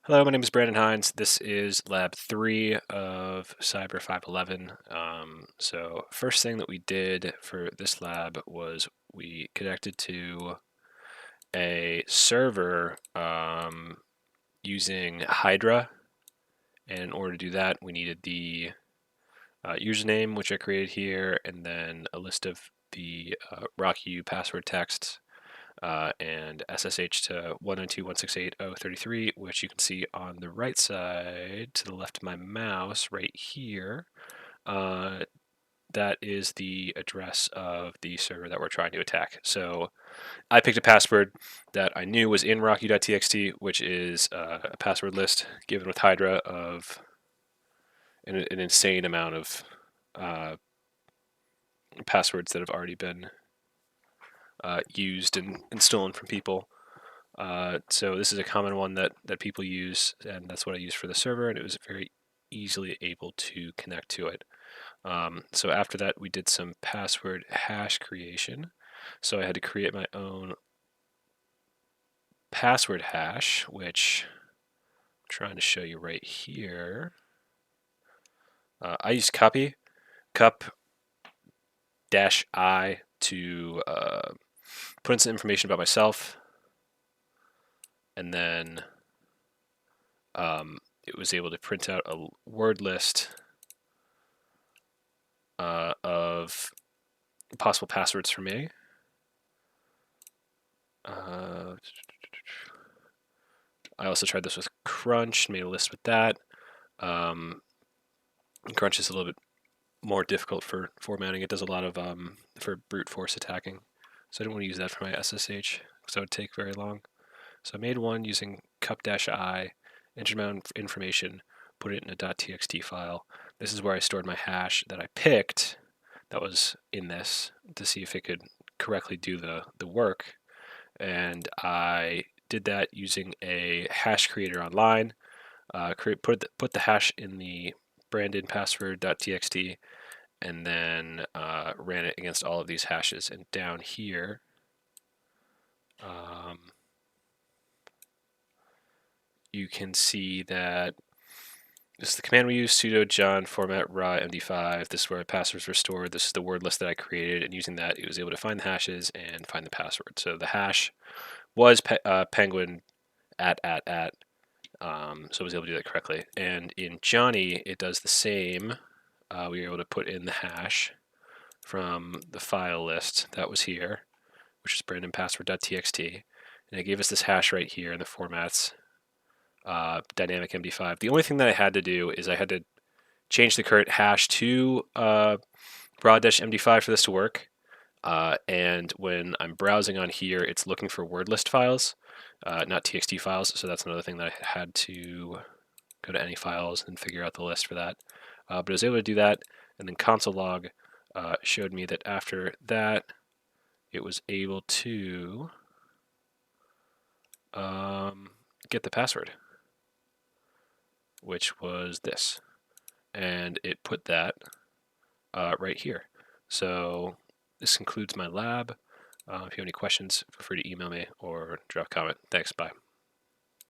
Hello, my name is Brandon Hines. This is lab 3 of Cyber 511. So first thing that we did for this lab was we connected to a server using Hydra. And in order to do that, we needed the username, which I created here, and then a list of the RockU password texts and SSH to 192.168.0.33, which you can see on the right side to the left of my mouse right here. That is the address of the server that we're trying to attack. So I picked a password that I knew was in rocky.txt, which is a password list given with Hydra of an insane amount of passwords that have already been used and stolen from people. So this is a common one that people use, and that's what I used for the server, and it was very easily able to connect to it. So after that, we did some password hash creation. So I had to create my own password hash, which I'm trying to show you right here. I used cup-I to put in some information about myself, and then it was able to print out a word list of possible passwords for me. I also tried this with Crunch, made a list with that. Crunch is a little bit more difficult for formatting. It does a lot of for brute force attacking. So I didn't want to use that for my SSH because that would take very long. So I made one using cup-I, entered my own information, put it in a .txt file. This is where I stored my hash that I picked that was in this to see if it could correctly do the work. And I did that using a hash creator online. Put the hash in the branded password.txt, and then ran it against all of these hashes. And down here, you can see that this is the command we use, sudo john format raw md5. This is where passwords were stored. This is the word list that I created, and using that, it was able to find the hashes and find the password. So the hash was penguin at. So I was able to do that correctly. And in Johnny, it does the same. We were able to put in the hash from the file list that was here, which is brandonpassword.txt. And it gave us this hash right here in the formats, dynamic MD5. The only thing that I had to do is I had to change the current hash to broad-MD5 for this to work. And when I'm browsing on here, it's looking for word list files, not TXT files. So that's another thing that I had to go to any files and figure out the list for that. But I was able to do that, and then console log showed me that after that, it was able to get the password, which was this. And it put that right here. So this concludes my lab. If you have any questions, feel free to email me or drop a comment. Thanks, bye.